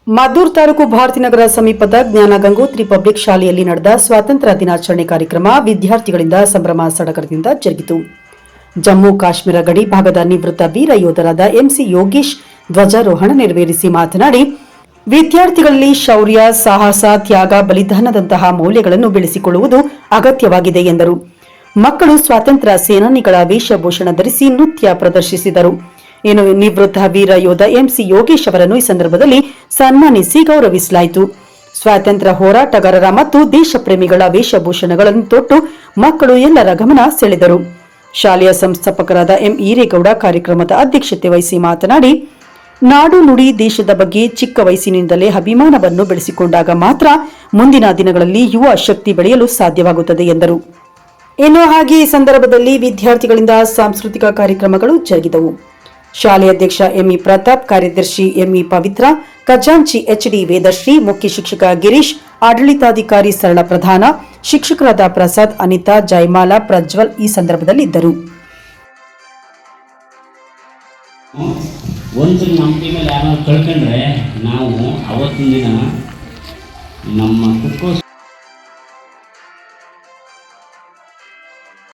ಮದ್ದೂರು ತಾಲೂಕು ಭಾರತೀನಗರ ಸಮೀಪದ ಜ್ಞಾನ ಗಂಗೋತ್ರಿ ಪಬ್ಲಿಕ್ ಶಾಲೆಯಲ್ಲಿ ನಡೆದ ಸ್ವಾತಂತ್ರ್ಯ ದಿನಾಚರಣೆ ಕಾರ್ಯಕ್ರಮ ವಿದ್ಯಾರ್ಥಿಗಳಿಂದ ಸಂಭ್ರಮ ಸಡಗರದಿಂದ ಜರುಗಿತು. ಜಮ್ಮು ಕಾಶ್ಮೀರ ಗಡಿ ಭಾಗದ ನಿವೃತ್ತ ವೀರ ಯೋಧರಾದ ಎಂಸಿ ಯೋಗೇಶ್ ಧ್ವಜಾರೋಹಣ ನೆರವೇರಿಸಿ ಮಾತನಾಡಿ, ವಿದ್ಯಾರ್ಥಿಗಳಲ್ಲಿ ಶೌರ್ಯ, ಸಾಹಸ, ತ್ಯಾಗ, ಬಲಿದಾನದಂತಹ ಮೌಲ್ಯಗಳನ್ನು ಬೆಳೆಸಿಕೊಳ್ಳುವುದು ಅಗತ್ಯವಾಗಿದೆ ಎಂದರು. ಮಕ್ಕಳು ಸ್ವಾತಂತ್ರ್ಯ ಸೇನಾನಿಗಳ ವೇಷಭೂಷಣ ಧರಿಸಿ ನೃತ್ಯ ಪ್ರದರ್ಶಿಸಿದರು. ಇನ್ನು ನಿವೃತ್ತ ವೀರ ಯೋಧ ಎಂಸಿ ಯೋಗೇಶ್ ಅವರನ್ನು ಈ ಸಂದರ್ಭದಲ್ಲಿ ಸನ್ಮಾನಿಸಿ ಗೌರವಿಸಲಾಯಿತು. ಸ್ವಾತಂತ್ರ್ಯ ಹೋರಾಟಗಾರರ ಮತ್ತು ದೇಶ ಪ್ರೇಮಿಗಳ ವೇಷಭೂಷಣಗಳನ್ನು ತೊಟ್ಟು ಮಕ್ಕಳು ಎಲ್ಲರ ಗಮನ ಸೆಳೆದರು. ಶಾಲೆಯ ಸಂಸ್ಥಾಪಕರಾದ ಎಂ ಈರೇಗೌಡ ಕಾರ್ಯಕ್ರಮದ ಅಧ್ಯಕ್ಷತೆ ವಹಿಸಿ ಮಾತನಾಡಿ, ನಾಡು ನುಡಿ ದೇಶದ ಬಗ್ಗೆ ಚಿಕ್ಕ ವಯಸ್ಸಿನಿಂದಲೇ ಅಭಿಮಾನವನ್ನು ಬೆಳೆಸಿಕೊಂಡಾಗ ಮಾತ್ರ ಮುಂದಿನ ದಿನಗಳಲ್ಲಿ ಯುವ ಶಕ್ತಿ ಬೆಳೆಯಲು ಸಾಧ್ಯವಾಗುತ್ತದೆ ಎಂದರು. ಇನ್ನು ಹಾಗೆ ಈ ಸಂದರ್ಭದಲ್ಲಿ ವಿದ್ಯಾರ್ಥಿಗಳಿಂದ ಸಾಂಸ್ಕೃತಿಕ ಕಾರ್ಯಕ್ರಮಗಳು ಜರುಗಿದವು. ಶಾಲೆಯ ಅಧ್ಯಕ್ಷ ಎಂಇ ಪ್ರತಾಪ್, ಕಾರ್ಯದರ್ಶಿ ಎಂಇ ಪವಿತ್ರ, ಖಜಾಂಚಿ ಎಚ್ಡಿ ವೇದಶ್ರೀ, ಮುಖ್ಯ ಶಿಕ್ಷಕ ಗಿರೀಶ್, ಆಡಳಿತಾಧಿಕಾರಿ ಸರಳ ಪ್ರಧಾನ, ಶಿಕ್ಷಕರಾದ ಪ್ರಸಾದ್, ಅನಿತಾ, ಜಯಮಾಲಾ, ಪ್ರಜ್ವಲ್ ಈ ಸಂದರ್ಭದಲ್ಲಿ ಇದ್ದರು. ಒಂದು ನಮ್ಮ ಟೀಮಲ್ಲಿ ಯಾರು ಕಳ್ಕೊಂಡ್ರೆ ನಾವು ಅವತ್ತಿನ ದಿನ ನಮ್ಮ